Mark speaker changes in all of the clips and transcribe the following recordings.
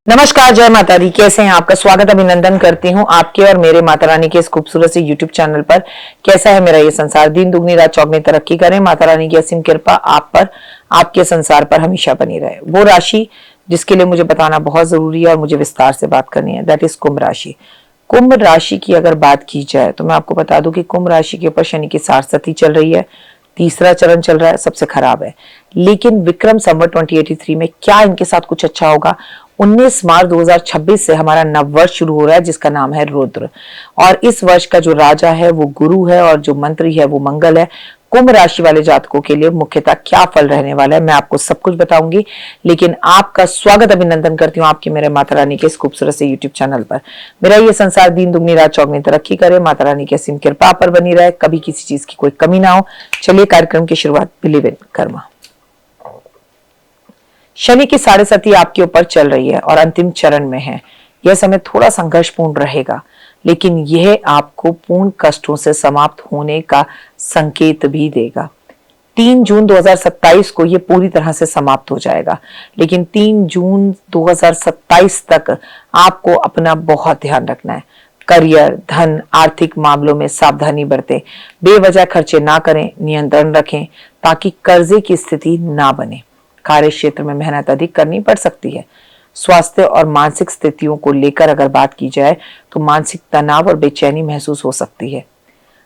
Speaker 1: नमस्कार, जय माता दी। कैसे हैं? आपका स्वागत अभिनंदन करती हूं आपके और मेरे माता रानी के इस खूबसूरत से यूट्यूब चैनल पर। कैसा है मेरा ये संसार? दिन दुगनी रात चौगनी तरक्की करें। माता रानी की असीम कृपा आप पर, आपके संसार पर हमेशा बनी रहे। वो राशि जिसके लिए मुझे बताना बहुत जरूरी है और मुझे विस्तार से बात करनी है, दैट इज कुंभ राशि। कुंभ राशि की अगर बात की जाए तो मैं आपको बता दूं कि कुंभ राशि के ऊपर शनि की साढ़सती चल रही है, तीसरा चरण चल रहा है, सबसे खराब है। लेकिन विक्रम संवत 2083 में क्या इनके साथ कुछ अच्छा होगा? 19 मार्च 2026 से हमारा नववर्ष शुरू हो रहा है जिसका नाम है रुद्र, और इस वर्ष का जो राजा है वो गुरु है और जो मंत्री है वो मंगल है। कुंभ राशि वाले जातकों के लिए मुख्यतः क्या फल रहने वाला है मैं आपको सब कुछ बताऊंगी, लेकिन आपका स्वागत अभिनंदन करती हूँ आपकी मेरे माता रानी के इस खूबसूरत से यूट्यूब चैनल पर। मेरा ये संसार दिन दुगनी रात चौगनी तरक्की करे, माता रानी की असीम कृपा पर बनी रहे, कभी किसी चीज की कोई कमी ना हो। चलिए कार्यक्रम की शुरुआत। Believe in Karma. शनि की साढ़सती आपके ऊपर चल रही है और अंतिम चरण में है। यह समय थोड़ा संघर्षपूर्ण रहेगा, लेकिन यह आपको पूर्ण कष्टों से समाप्त होने का संकेत भी देगा। 3 जून 2027 को यह पूरी तरह से समाप्त हो जाएगा, लेकिन 3 जून 2027 तक आपको अपना बहुत ध्यान रखना है। करियर, धन, आर्थिक मामलों में सावधानी बरतें, बेवजह खर्चे ना करें, नियंत्रण रखें ताकि कर्जे की स्थिति ना बने। कार्य क्षेत्र में मेहनत अधिक करनी पड़ सकती है। स्वास्थ्य और मानसिक स्थितियों को लेकर अगर बात की जाए तो मानसिक तनाव और बेचैनी महसूस हो सकती है।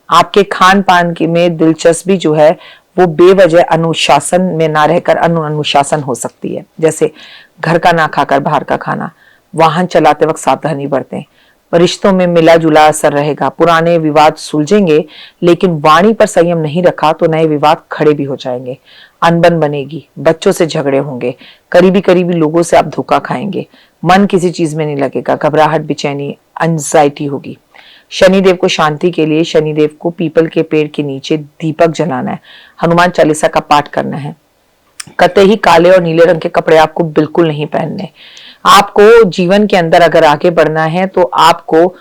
Speaker 1: आपके खान पान की में दिलचस्पी जो है वो बेवजह अनुशासन में ना रहकर अनुशासन हो सकती है, जैसे घर का ना खाकर बाहर का खाना। वाहन चलाते वक्त सावधानी बरतें। रिश्तों में मिला जुला असर रहेगा। पुराने विवाद सुलझेंगे, लेकिन वाणी पर संयम नहीं रखा तो नए विवाद खड़े भी हो जाएंगे। अनबन बनेगी, बच्चों से झगड़े होंगे, करीबी लोगों से आप धोखा खाएंगे। मन किसी चीज में नहीं लगेगा, घबराहट, बेचैनी, एंजाइटी होगी। शनिदेव को शांति के लिए शनिदेव को पीपल के पेड़ के नीचे दीपक जलाना है, हनुमान चालीसा का पाठ करना है। कतई काले और नीले रंग के कपड़े आपको बिल्कुल नहीं पहनने। आपको जीवन के अंदर अगर आगे बढ़ना है तो आपको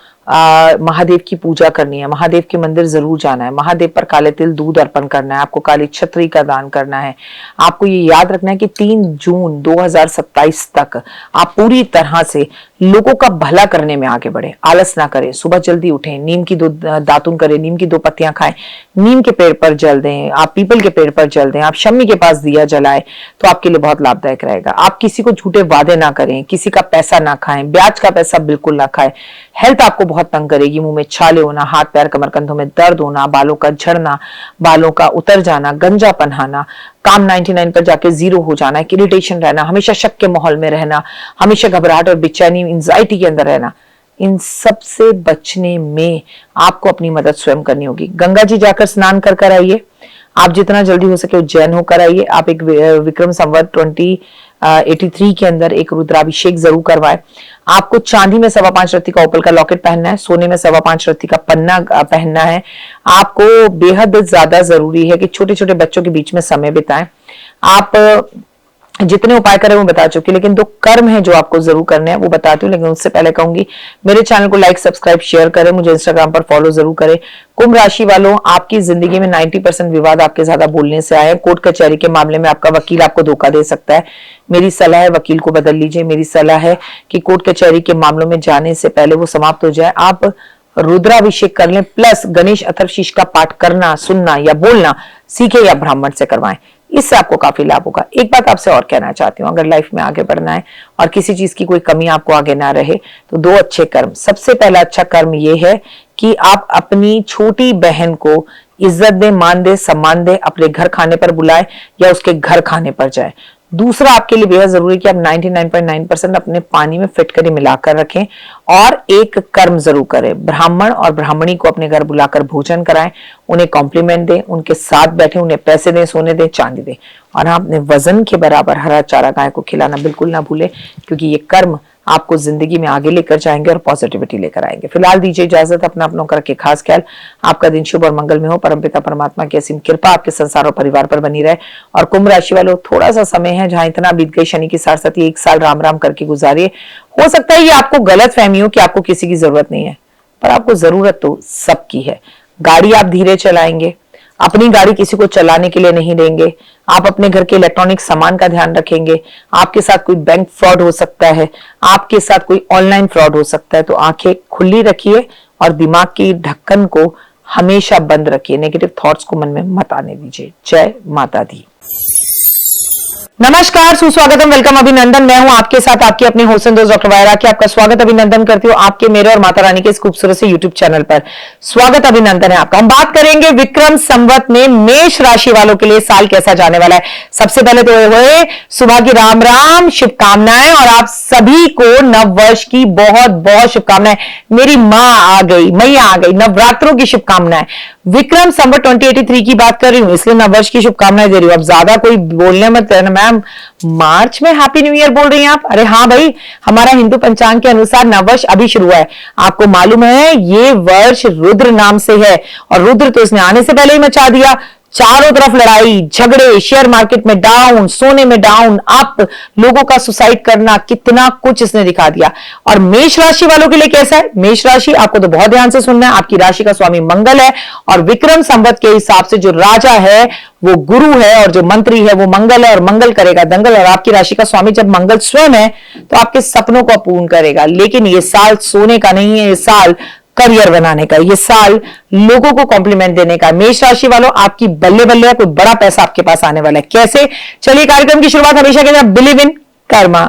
Speaker 1: महादेव की पूजा करनी है, महादेव के मंदिर जरूर जाना है, महादेव पर काले तिल दूध अर्पण करना है, आपको काली छतरी का दान करना है। आपको ये याद रखना है कि 3 जून 2027 तक आप पूरी तरह से लोगों का भला करने में आगे बढ़े। आलस ना करें, सुबह जल्दी उठें, नीम की 2 दातुन करें, नीम की 2 पत्तियां खाएं, नीम के पेड़ पर जल दें, आप पीपल के पेड़ पर जल दें, आप शम्मी के पास दिया जलाएं तो आपके लिए बहुत लाभदायक रहेगा। आप किसी को झूठे वादे ना करें, किसी का पैसा ना खाएं, ब्याज का पैसा बिल्कुल ना खाएं। हेल्थ आपको बहुत तंग करेगी, मुंह में छाले होना, हाथ पैर कमर कंधों में दर्द होना, बालों का झड़ना, बालों का उतर जाना, गंजा पन्हाना, काम 99 पर जाके 0 हो जाना, इरिटेशन रहना, हमेशा शक के माहौल में रहना, हमेशा घबराहट और बेचैनी, एंजाइटी के अंदर रहना। इन सब से बचने में आपको अपनी मदद स्वयं करनी होगी। गंगा जी जाकर स्नान कर आइए। आप जितना जल्दी हो सके उज्जैन होकर आइए। आप एक विक्रम संवत 2083 के अंदर एक रुद्राभिषेक जरूर करवाएं। आपको चांदी में 5.25 रत्ती का ओपल का लॉकेट पहनना है, सोने में 5.25 रत्ती का पन्ना पहनना है। आपको बेहद ज्यादा जरूरी है कि छोटे छोटे बच्चों के बीच में समय बिताएं। आप जितने उपाय करें वो बता चुकी, लेकिन 2 कर्म है जो आपको जरूर करने हैं वो बताती हूँ। लेकिन उससे पहले कहूंगी मेरे चैनल को लाइक, सब्सक्राइब, शेयर करें, मुझे इंस्टाग्राम पर फॉलो जरूर करें। कुंभ राशि वालों, आपकी जिंदगी में 90% विवाद आपके ज्यादा बोलने से आए हैं। कोर्ट कचहरी के मामले में आपका वकील आपको धोखा दे सकता है। मेरी सलाह है वकील को बदल लीजिए। मेरी सलाह है कि कोर्ट कचहरी के मामलों में जाने से पहले वो समाप्त हो जाए। आप रुद्राभिषेक कर लें, प्लस गणेश अथर्वशीष का पाठ करना, सुनना या बोलना सीखे या ब्राह्मण से करवाएं। इससे आपको काफी लाभ होगा। एक बात आपसे और कहना चाहती हूँ, अगर लाइफ में आगे बढ़ना है और किसी चीज की कोई कमी आपको आगे ना रहे तो 2 अच्छे कर्म। सबसे पहला अच्छा कर्म ये है कि आप अपनी छोटी बहन को इज्जत दे, मान दे, सम्मान दे, अपने घर खाने पर बुलाए या उसके घर खाने पर जाए। दूसरा आपके लिए बेहद जरूरी कि आप 99.9% अपने पानी में फिटकरी मिलाकर रखें और एक कर्म जरूर करें, ब्राह्मण और ब्राह्मणी को अपने घर बुलाकर भोजन कराएं, उन्हें कॉम्प्लीमेंट दें, उनके साथ बैठे, उन्हें पैसे दें, सोने दें, चांदी दें, और आप अपने वजन के बराबर हरा चारा गाय को खिलाना बिल्कुल ना भूलें, क्योंकि ये कर्म आपको जिंदगी में आगे लेकर जाएंगे और पॉजिटिविटी लेकर आएंगे। फिलहाल दीजिए इजाजत, अपना अपनों करके खास ख्याल। आपका दिन शुभ और मंगल में हो। परमपिता परमात्मा की असीम कृपा आपके संसार और परिवार पर बनी रहे। और कुंभ राशि वालों, थोड़ा सा समय है जहां इतना बीत गई शनि की साढ़सती, 1 साल राम राम करके गुजारिए। हो सकता है ये आपको गलत फहमी हो कि आपको किसी की जरूरत नहीं है, पर आपको जरूरत तो सबकी है। गाड़ी आप धीरे चलाएंगे, अपनी गाड़ी किसी को चलाने के लिए नहीं देंगे, आप अपने घर के इलेक्ट्रॉनिक सामान का ध्यान रखेंगे, आपके साथ कोई बैंक फ्रॉड हो सकता है, आपके साथ कोई ऑनलाइन फ्रॉड हो सकता है। तो आंखें खुली रखिए और दिमाग की ढक्कन को हमेशा बंद रखिए, नेगेटिव थॉट्स को मन में मत आने दीजिए। जय माता दी। नमस्कार, सुस्वागतम, वेलकम, अभिनंदन। मैं हूं आपके साथ आपकी अपनी होस्ट दोस्त डॉक्टर वायरा की आपका स्वागत अभिनंदन करती हूं आपके, मेरे और माता रानी के इस खूबसूरत से यूट्यूब चैनल पर। स्वागत अभिनंदन है आपका। हम बात करेंगे विक्रम संवत में मेष राशि वालों के लिए साल कैसा जाने वाला है। सबसे पहले तो हुए सुबह की राम राम शुभकामनाएं और आप सभी को नव वर्ष की बहुत बहुत शुभकामनाएं। मेरी मां आ गई, मैया आ गई, नवरात्रों की शुभकामनाएं। विक्रम संवत 2083 की बात कर रही हूं, इसलिए नववर्ष की शुभकामनाएं दे रही हूं। अब ज्यादा कोई बोलने मत है ना, मैम मार्च में हैप्पी न्यू ईयर बोल रही हैं आप। अरे हाँ भाई, हमारा हिंदू पंचांग के अनुसार नववर्ष अभी शुरू है। आपको मालूम है ये वर्ष रुद्र नाम से है और रुद्र तो इसने आने से पहले ही मचा दिया। चारों तरफ लड़ाई झगड़े, शेयर मार्केट में डाउन, सोने में डाउन, अप, लोगों का सुसाइड करना, कितना कुछ इसने दिखा दिया। और मेष राशि वालों के लिए कैसा है? मेष राशि, आपको तो बहुत ध्यान से सुनना है। आपकी राशि का स्वामी मंगल है और विक्रम संवत के हिसाब से जो राजा है वो गुरु है और जो मंत्री है वो मंगल है और मंगल करेगा दंगल। और आपकी राशि का स्वामी जब मंगल स्वयं है तो आपके सपनों को पूर्ण करेगा। लेकिन ये साल सोने का नहीं है, ये साल करियर बनाने का, ये साल लोगों को कॉम्प्लीमेंट देने का। मेष राशि वालों, आपकी बल्ले बल्ले है, कोई बड़ा पैसा आपके पास आने वाला है। कैसे? चलिए कार्यक्रम की शुरुआत हमेशा के बिलीव इन कर्मा।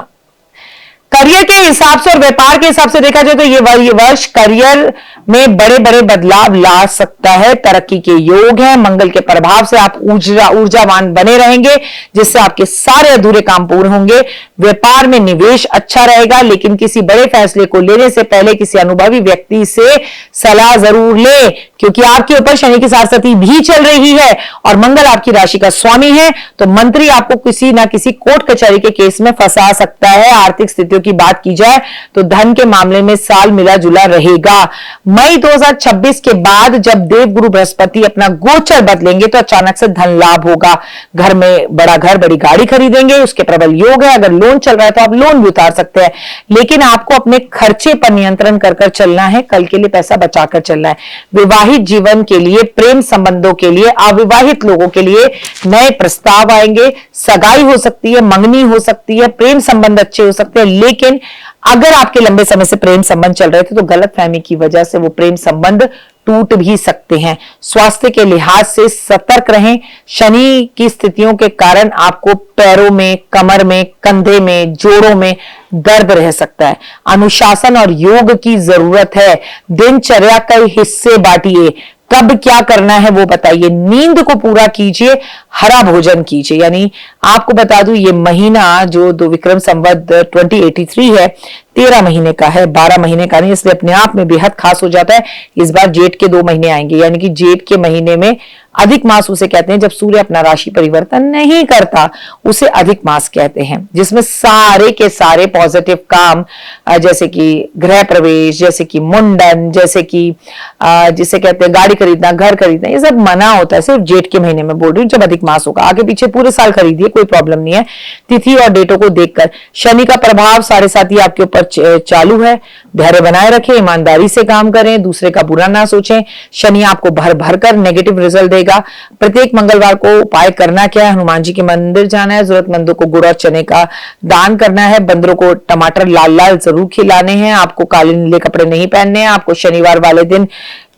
Speaker 1: करियर के हिसाब से और व्यापार के हिसाब से देखा जाए तो ये वर्ष करियर में बड़े बड़े बदलाव ला सकता है। तरक्की के योग है, मंगल के प्रभाव से आप ऊर्जावान बने रहेंगे, जिससे आपके सारे अधूरे काम पूर्ण होंगे। व्यापार में निवेश अच्छा रहेगा, लेकिन किसी बड़े फैसले को लेने से पहले किसी अनुभवी व्यक्ति से सलाह जरूर ले, क्योंकि आपके ऊपर शनि की सारस्वती भी चल रही है और मंगल आपकी राशि का स्वामी है। तो मंत्री आपको किसी ना किसी कोर्ट कचहरी के केस में फंसा सकता है। आर्थिक स्थितियों की बात की जाए तो धन के मामले में साल मिला जुला रहेगा। मई 2026 के बाद जब देवगुरु बृहस्पति अपना गोचर बदलेंगे तो अचानक से धन लाभ होगा। घर में बड़ा घर, बड़ी गाड़ी खरीदेंगे, उसके प्रबल योग है। अगर लोन चल रहा है तो आप लोन भी उतार सकते हैं, लेकिन आपको अपने खर्चे पर नियंत्रण कर चलना है। कल के लिए पैसा बचाकर चलना है। विवाहित जीवन के लिए, प्रेम संबंधों के लिए, अविवाहित लोगों के लिए नए प्रस्ताव आएंगे। सगाई हो सकती है, मंगनी हो सकती है, प्रेम संबंध अच्छे हो सकते हैं। लेकिन अगर आपके लंबे समय से प्रेम संबंध चल रहे थे तो गलतफहमी की वजह से वो प्रेम संबंध टूट भी सकते हैं। स्वास्थ्य के लिहाज से सतर्क रहें। शनि की स्थितियों के कारण आपको पैरों में, कमर में, कंधे में, जोड़ों में दर्द रह सकता है। अनुशासन और योग की जरूरत है। दिनचर्या के हिस्से बांटिए, कब क्या करना है वो बताइए। नींद को पूरा कीजिए, हरा भोजन कीजिए। यानी आपको बता दूं ये महीना जो दो विक्रम संवत 2083 है, 13 महीने का है, 12 महीने का नहीं, इसलिए अपने आप में बेहद खास हो जाता है। इस बार जेठ के 2 महीने आएंगे, यानी कि जेठ के महीने में अधिक मास उसे कहते हैं जब सूर्य अपना राशि परिवर्तन नहीं करता, उसे अधिक मास कहते हैं, जिसमें सारे के सारे पॉजिटिव काम जैसे कि गृह प्रवेश, जैसे कि मुंडन, जैसे कि जिसे कहते हैं गाड़ी खरीदना, घर खरीदना, ये सब मना होता है। सिर्फ जेठ के महीने में बोल रही हूँ जब अधिक मास होगा। आगे पीछे पूरे साल खरीदिए, कोई प्रॉब्लम नहीं है, तिथि और डेटों को देखकर। शनि का प्रभाव 7.5 आपके ऊपर चालू है। धैर्य बनाए रखें, ईमानदारी से काम करें, दूसरे का बुरा ना सोचें। शनि आपको भर भर कर नेगेटिव रिजल्ट देगा। प्रत्येक मंगलवार को उपाय करना क्या है? हनुमान जी के मंदिर जाना है, जरूरतमंदों को गुड़ और चने का दान करना है, बंदरों को टमाटर लाल लाल जरूर खिलाने हैं, आपको काले नीले कपड़े नहीं पहनने हैं, आपको शनिवार वाले दिन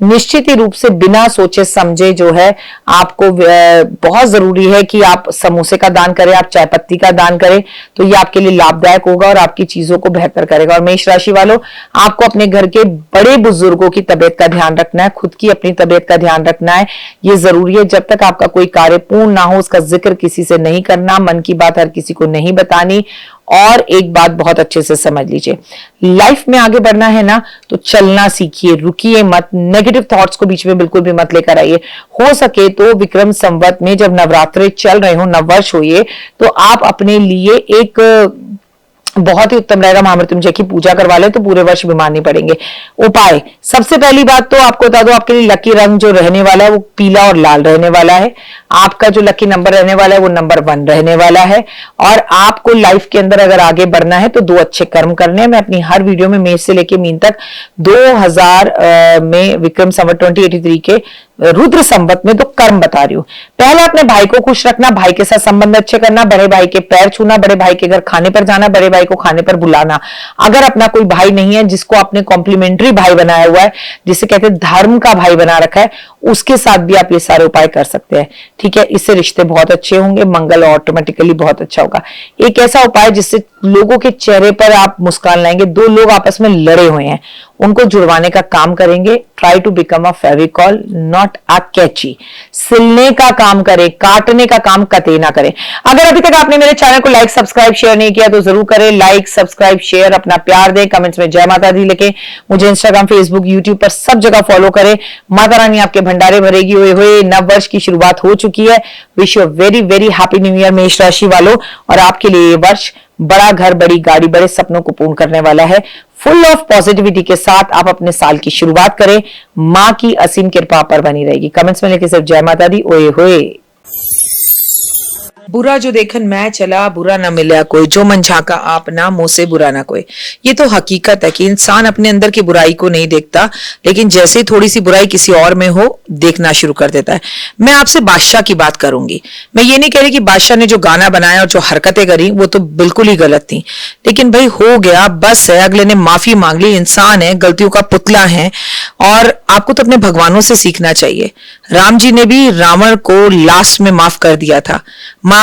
Speaker 1: निश्चित ही रूप से बिना सोचे समझे जो है आपको बहुत जरूरी है कि आप समोसे का दान करें, आप चाय पत्ती का दान करें, तो ये आपके लिए लाभदायक होगा और आपकी चीजों को बेहतर करेगा। और मेष राशि वालों, आपको अपने घर के बड़े बुजुर्गों की तबीयत का ध्यान रखना है, खुद की अपनी तबीयत का ध्यान रखना है, ये जरूरी है। जब तक आपका कोई कार्य पूर्ण ना हो उसका जिक्र किसी से नहीं करना, मन की बात हर किसी को नहीं बतानी। और एक बात बहुत अच्छे से समझ लीजिए, लाइफ में आगे बढ़ना है ना तो चलना सीखिए, रुकिए मत, नेगेटिव थॉट्स को बीच में बिल्कुल भी मत लेकर आइए। हो सके तो विक्रम संवत में जब नवरात्रे चल रहे हो, नववर्ष हो ये, तो आप अपने लिए एक बहुत ही उत्तम रहेगा, महामृत्युंजय की पूजा करवा ले तो पूरे वर्ष बीमार नहीं पड़ेंगे। उपाय, सबसे पहली बात तो आपको बता दो, आपके लिए लकी रंग जो रहने वाला है वो पीला और लाल रहने वाला है। आपका जो लकी नंबर रहने वाला है वो नंबर 1 रहने वाला है। और आपको लाइफ के अंदर अगर आगे बढ़ना है तो 2 अच्छे कर्म करने हैं। मैं अपनी हर वीडियो में मेष से लेके मीन तक 2000 में विक्रम संवत 2083 के रुद्र संवत में तो कर्म बता रही हूं। पहला, अपने भाई को खुश रखना, भाई के साथ संबंध अच्छे करना, बड़े भाई के पैर छूना, बड़े भाई के घर खाने पर जाना, बड़े भाई को खाने पर बुलाना। अगर अपना कोई भाई नहीं है जिसको आपने कॉम्प्लीमेंट्री भाई बनाया हुआ है, जिसे कहते हैं धर्म का भाई बना रखा है, उसके साथ भी आप ये सारे उपाय कर सकते हैं। ठीक है, इससे रिश्ते बहुत अच्छे होंगे, मंगल ऑटोमेटिकली बहुत अच्छा होगा। एक ऐसा उपाय जिससे लोगों के चेहरे पर आप मुस्कान लाएंगे। दो लोग आपस में लड़े हुए हैं, उनको जुड़वाने का काम करेंगे। Try to become a Fevicol not a कैची। सिलने का काम करें, काटने का काम कतई ना करें। अगर अभी तक आपने मेरे चैनल को लाइक सब्सक्राइब शेयर नहीं किया तो जरूर करें। लाइक सब्सक्राइब शेयर, अपना प्यार दें, कमेंट्स में जय माता दी लिखें। मुझे इंस्टाग्राम फेसबुक यूट्यूब पर सब जगह फॉलो करें। माता रानी आपके भंडारे भरेगी। हुए नव वर्ष की शुरुआत हो चुकी है। Wish you very very happy new year मेष राशि वालों। और आपके लिए ये वर्ष बड़ा घर, बड़ी गाड़ी, बड़े सपनों को पूर्ण करने वाला है। फुल ऑफ पॉजिटिविटी के साथ आप अपने साल की शुरुआत करें। मां की असीम कृपा पर बनी रहेगी। कमेंट्स में लिखे सिर्फ जय माता दी। ओए होए। बुरा जो देखन मैं चला, बुरा ना मिला कोई, जो मन झाका आप ना, मुंह से बुरा ना कोई। ये तो हकीकत है कि इंसान अपने अंदर की बुराई को नहीं देखता, लेकिन जैसे ही थोड़ी सी बुराई किसी और में हो, देखना शुरू कर देता है। मैं आपसे बादशाह की बात करूंगी। मैं ये नहीं कह रही कि बादशाह ने जो गाना बनाया और जो हरकतें करी वो तो बिल्कुल ही गलत थी, लेकिन भाई हो गया, बस है। अगले ने माफी मांग ली, इंसान है, गलतियों का पुतला है, और आपको तो अपने भगवानों से सीखना चाहिए। राम जी ने भी रावण को लास्ट में माफ कर दिया था।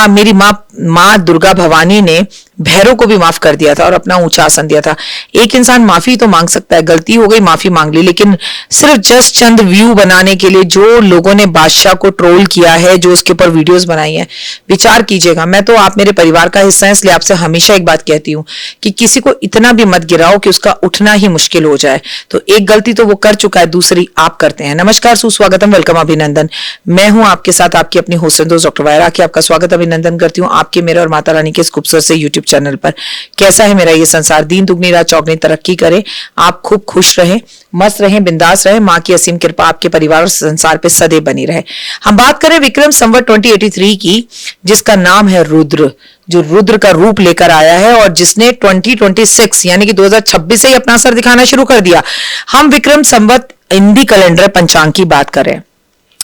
Speaker 1: मेरी माँ दुर्गा भवानी ने भैरव को भी माफ कर दिया था और अपना ऊंचा आसन दिया था। एक इंसान माफी तो मांग सकता है, गलती हो गई माफी मांग ली, लेकिन सिर्फ जस्ट चंद व्यू बनाने के लिए जो लोगों ने बादशाह को ट्रोल किया है, जो उसके ऊपर वीडियोस बनाई है, विचार कीजिएगा। मैं तो, आप मेरे परिवार का हिस्सा है, इसलिए आपसे हमेशा एक बात कहती हूँ कि किसी को इतना भी मत गिराओ कि उसका उठना ही मुश्किल हो जाए। तो एक गलती तो वो कर चुका है, दूसरी आप करते हैं। नमस्कार, सुस्वागतम, वेलकम, अभिनंदन। मैं हूं आपके साथ आपकी अपनी होस्ट दोस्त डॉक्टर वायरा की आपका स्वागत अभिनंदन करती हूँ आपके, मेरे और माता रानी के इस खूबसूरत से यूट्यूब चैनल पर। कैसा है मेरा ये संसार? दिन दुगनी रात चौगनी तरक्की करे, आप खूब खुश रहें, मस्त रहें, बिंदास रहें। माँ की असीम कृपा आपके परिवार और संसार पे सदैव बनी रहे। हम बात करें विक्रम संवत 2083 की, जिसका नाम है रुद्र, जो रुद्र का रूप लेकर आया है और जिसने 2026 यानी कि 2026 से ही अपना असर दिखाना शुरू कर दिया। हम विक्रम संवत हिंदी कैलेंडर पंचांग की बात करें।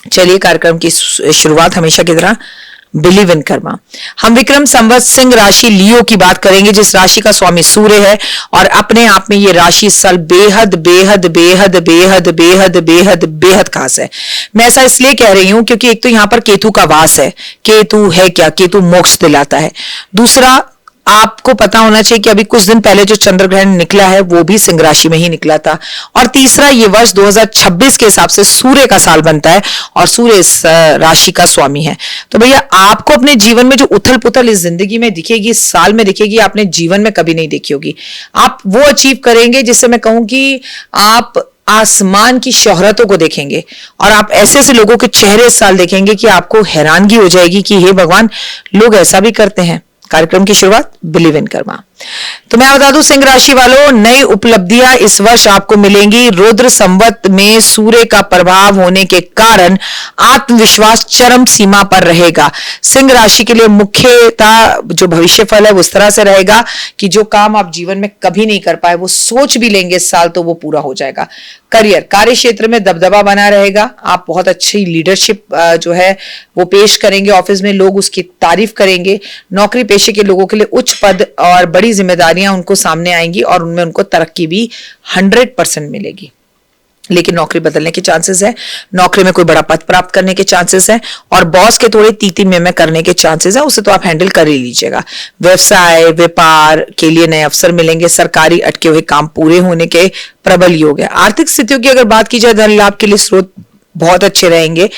Speaker 1: चलिए, कार्यक्रम की शुरुआत हमेशा की तरह बिलीव इन कर्मा। हम विक्रम संवत सिंह राशि लियो की बात करेंगे, जिस राशि का स्वामी सूर्य है, और अपने आप में ये राशि इस साल बेहद बेहद बेहद बेहद बेहद बेहद बेहद खास है। मैं ऐसा इसलिए कह रही हूं क्योंकि एक तो यहां पर केतु का वास है। केतु है क्या? केतु मोक्ष दिलाता है। दूसरा, आपको पता होना चाहिए कि अभी कुछ दिन पहले जो चंद्र ग्रहण निकला है वो भी सिंह राशि में ही निकला था। और तीसरा, ये वर्ष 2026 के हिसाब से सूर्य का साल बनता है और सूर्य इस राशि का स्वामी है। तो भैया, आपको अपने जीवन में जो उथल पुथल इस जिंदगी में दिखेगी, इस साल में दिखेगी, आपने जीवन में कभी नहीं देखी होगी। आप वो अचीव करेंगे जिससे मैं कहूं कि आप आसमान की शोहरतों को देखेंगे, और आप ऐसे ऐसे लोगों के चेहरे इस साल देखेंगे कि आपको हैरानगी हो जाएगी कि हे भगवान, लोग ऐसा भी करते हैं। कार्यक्रम की शुरुआत बिलीव इन कर्मा। तो मैं बता दूं, सिंह राशि वालों, नई उपलब्धियां इस वर्ष आपको मिलेंगी। रुद्र संवत में सूर्य का प्रभाव होने के कारण आत्मविश्वास चरम सीमा पर रहेगा। सिंह राशि के लिए मुख्यतः जो भविष्य फल है वो इस तरह से रहेगा कि जो काम आप जीवन में कभी नहीं कर पाए, वो सोच भी लेंगे इस साल तो वो पूरा हो जाएगा। करियर, कार्य क्षेत्र में दबदबा बना रहेगा। आप बहुत अच्छी लीडरशिप जो है वो पेश करेंगे, ऑफिस में लोग उसकी तारीफ करेंगे। नौकरी पेशे के लोगों के लिए उच्च पद और बड़ी जिम्मेदारियां उनको सामने आएंगी और उनमें उनको तरक्की भी 100% मिलेगी। लेकिन नौकरी बदलने के चांसेस है, नौकरी में कोई बड़ा पद प्राप्त करने के चांसेस है, और बॉस के थोड़े तीती में करने के चांसेस है। उसे तो आप हैंडल कर ही लीजिएगा। व्यवसाय व्यापार के लिए नए अवसर मिलेंगे। सरकारी अटके हुए काम पूरे होने के प्रबल योग है। आर्थिक स्थितियों की अगर बात की जाए, धन लाभ के लिए स्रोत बहुत अच्छे रहेंगे।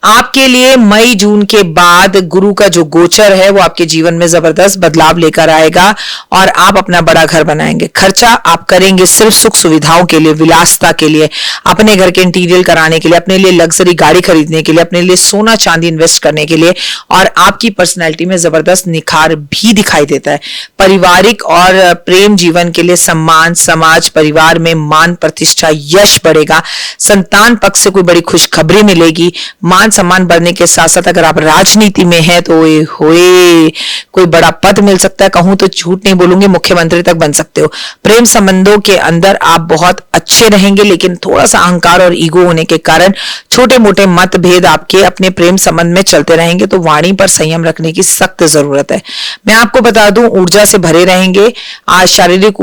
Speaker 1: आपके लिए मई जून के बाद गुरु का जो गोचर है वो आपके जीवन में जबरदस्त बदलाव लेकर आएगा और आप अपना बड़ा घर बनाएंगे। खर्चा आप करेंगे सिर्फ सुख सुविधाओं के लिए, विलासता के लिए, अपने घर के इंटीरियर कराने के लिए, अपने लिए लग्जरी गाड़ी खरीदने के लिए, अपने लिए सोना चांदी इन्वेस्ट करने के लिए, और आपकी पर्सनैलिटी में जबरदस्त निखार भी दिखाई देता है। पारिवारिक और प्रेम जीवन के लिए सम्मान, समाज, परिवार में मान प्रतिष्ठा, यश बढ़ेगा। संतान पक्ष से कोई बड़ी खुशखबरी खुशखबरी मिलेगी, मान सम्मान बढ़ने के साथ साथ अगर आप राजनीति में हैं तो होए कोई बड़ा पद मिल सकता है, कहूं तो झूठ नहीं बोलूंगी, मुख्यमंत्री तक बन सकते हो। प्रेम संबंधों के अंदर आप बहुत अच्छे रहेंगे, लेकिन थोड़ा सा अहंकार और ईगो होने के कारण छोटे मोटे मतभेद आपके अपने प्रेम संबंध में चलते रहेंगे, तो वाणी पर संयम रखने की सख्त जरूरत है। मैं आपको बता दूं, ऊर्जा से भरे रहेंगे, आज शारीरिक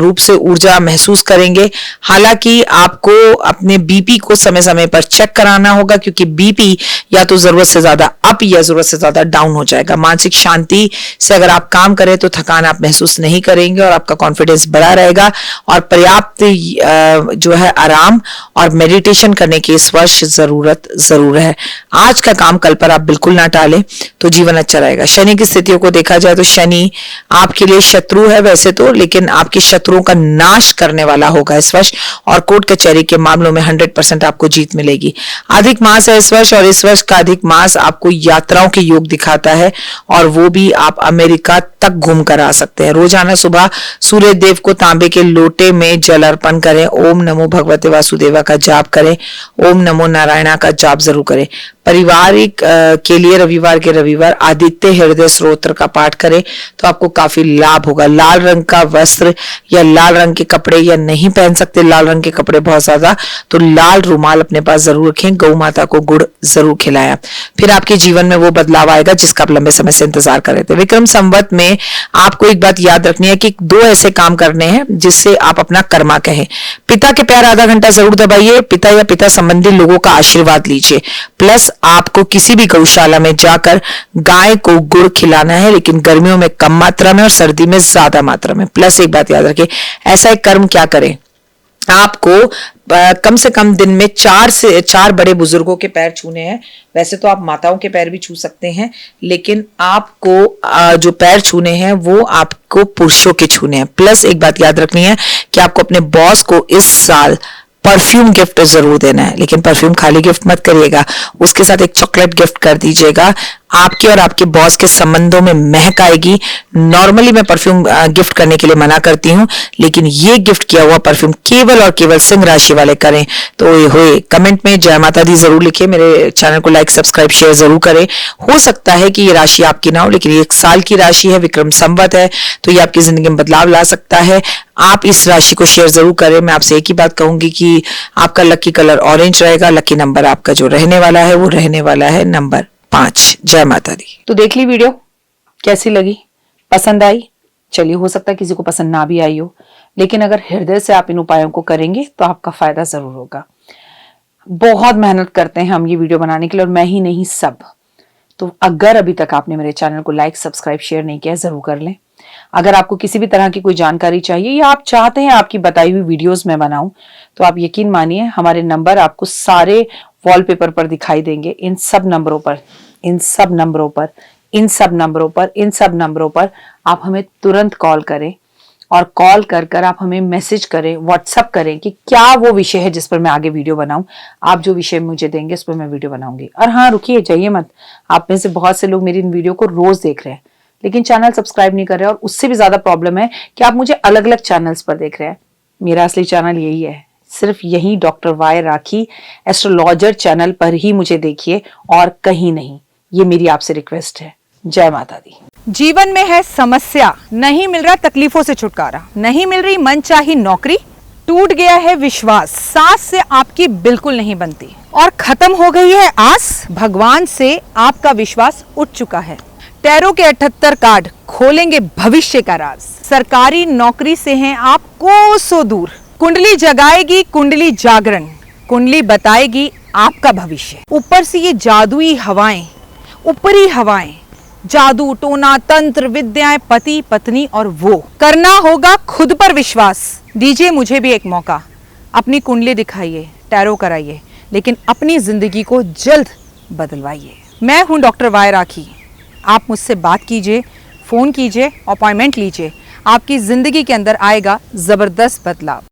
Speaker 1: रूप से ऊर्जा महसूस करेंगे। हालांकि आपको अपने बीपी को समय समय पर चेक कराना होगा, क्योंकि बीपी या तो जरूरत से ज्यादा अप या जरूरत से ज्यादा डाउन हो जाएगा। मानसिक शांति से अगर आप काम करें तो थकान आप महसूस नहीं करेंगे और आपका कॉन्फिडेंस बढ़ा रहेगा, और पर्याप्त जो है आराम और मेडिटेशन करने की इस वर्ष जरूरत जरूर है। आज का काम कल पर आप बिल्कुल ना टालें तो जीवन अच्छा रहेगा। शनि की स्थितियों को देखा जाए तो शनि आपके लिए शत्रु है वैसे तो, लेकिन आपके शत्रुओं का नाश करने वाला होगा इस वर्ष, और कोर्ट कचहरी के मामलों में 100% आपको जीत मिलेगी। अधिक मास है इस वर्ष, और इस वर्ष का अधिक मास आपको यात्राओं के योग दिखाता है, और वो भी आप अमेरिका तक घूम कर आ सकते हैं। रोजाना सुबह सूर्य देव को तांबे के लोटे में जल अर्पण करें, ओम नमो भगवते वासुदेवा का जाप करें, ओम नमो नारायणा का जाप जरूर करें। पारिवारिक के लिए रविवार के रविवार आदित्य हृदय स्तोत्र का पाठ करें तो आपको काफी लाभ होगा। लाल रंग का वस्त्र या लाल रंग के कपड़े या नहीं पहन सकते लाल रंग के कपड़े बहुत ज्यादा, तो लाल रुमाल अपने पास जरूर रखें। गौ माता को गुड़ जरूर खिलाया, फिर आपके जीवन में वो बदलाव आएगा जिसका आप लंबे समय से इंतजार कर रहे थे। विक्रम संवत में आपको एक बात याद रखनी है कि 2 ऐसे काम करने हैं जिससे आप अपना कर्मा कहें। पिता के पैर आधा घंटा जरूर दबाइए, पिता या पिता संबंधी लोगों का आशीर्वाद लीजिए, प्लस आपको किसी भी गौशाला में जाकर गाय को गुड़ खिलाना है, लेकिन गर्मियों में कम मात्रा में और सर्दी में ज्यादा मात्रा में। प्लस एक बात याद रखिए, ऐसा एक कर्म क्या करें, आपको कम से कम दिन में 4 बड़े बुजुर्गों के पैर छूने हैं। वैसे तो आप माताओं के पैर भी छू सकते हैं, लेकिन आपको जो पैर छूने हैं वो आपको पुरुषों के छूने हैं। प्लस एक बात याद रखनी है कि आपको अपने बॉस को इस साल परफ्यूम गिफ्ट जरूर देना है, लेकिन परफ्यूम खाली गिफ्ट मत करिएगा, उसके साथ एक चॉकलेट गिफ्ट कर दीजिएगा। आपके और आपके बॉस के संबंधों में महक आएगी। नॉर्मली मैं परफ्यूम गिफ्ट करने के लिए मना करती हूँ, लेकिन ये गिफ्ट किया हुआ परफ्यूम केवल और केवल सिंह राशि वाले करें तो होए। कमेंट में जय माता दी जरूर लिखिए, मेरे चैनल को लाइक सब्सक्राइब शेयर जरूर करें। हो सकता है कि ये राशि आपकी ना हो, लेकिन ये 1 साल की राशि है, विक्रम संवत है, तो ये आपकी जिंदगी में बदलाव ला सकता है। आप इस राशि को शेयर जरूर करें। मैं आपसे एक ही बात कहूंगी कि आपका लकी कलर ऑरेंज रहेगा, लकी नंबर आपका जो रहने वाला है वो रहने वाला है नंबर 5। जय माता दी। तो देख ली वीडियो, कैसी लगी, पसंद आई? चलिए, हो सकता है किसी को पसंद ना भी आई हो, लेकिन अगर हृदय से आप इन उपायों को करेंगे तो आपका फायदा जरूर होगा। बहुत मेहनत करते हैं हम ये वीडियो बनाने के लिए, और मैं ही नहीं सब। तो अगर अभी तक आपने मेरे चैनल को लाइक सब्सक्राइब शेयर नहीं किया, जरूर कर लें। अगर आपको किसी भी तरह की कोई जानकारी चाहिए या आप चाहते हैं आपकी बताई हुई वीडियोस में बनाऊं, तो आप यकीन मानिए हमारे नंबर आपको सारे वॉलपेपर पर दिखाई देंगे। इन सब नंबरों पर आप हमें तुरंत कॉल करें, और कॉल कर आप हमें मैसेज करें, व्हाट्सएप करें कि क्या वो विषय है जिस पर मैं आगे वीडियो बनाऊं। आप जो विषय मुझे देंगे उस पर मैं वीडियो बनाऊंगी। और हाँ, रुकिए, जाइए मत। आप में से बहुत से लोग मेरी इन वीडियो को रोज देख रहे हैं, लेकिन चैनल सब्सक्राइब नहीं कर रहे, और उससे भी ज्यादा प्रॉब्लम है कि आप मुझे अलग अलग चैनल्स पर देख रहे हैं। मेरा असली चैनल यही है, सिर्फ यही डॉक्टर वाई राखी एस्ट्रोलॉजर चैनल पर ही मुझे देखिए, और कहीं नहीं। ये मेरी आपसे रिक्वेस्ट है। जय माता दी।
Speaker 2: जीवन में है समस्या, नहीं मिल रहा तकलीफों से छुटकारा, नहीं मिल रही मनचाही नौकरी, टूट गया है विश्वास, सांस से आपकी बिल्कुल नहीं बनती, और खत्म हो गई है आस, भगवान से आपका विश्वास उठ चुका है। टैरो के 78 कार्ड खोलेंगे भविष्य का राज। सरकारी नौकरी से हैं आप कोसों दूर, कुंडली जगाएगी कुंडली जागरण, कुंडली बताएगी आपका भविष्य। ऊपर से ये जादुई हवाएं, ऊपरी हवाएं, जादू टोना तंत्र विद्याएं, पति पत्नी और वो, करना होगा खुद पर विश्वास। दीजिए मुझे भी एक मौका, अपनी कुंडली दिखाइए, टैरो कराइए, लेकिन अपनी जिंदगी को जल्द बदलवाइए। मैं हूं डॉक्टर वाई राखी। आप मुझसे बात कीजिए, फोन कीजिए, अपॉइंटमेंट लीजिए, आपकी जिंदगी के अंदर आएगा जबरदस्त बदलाव।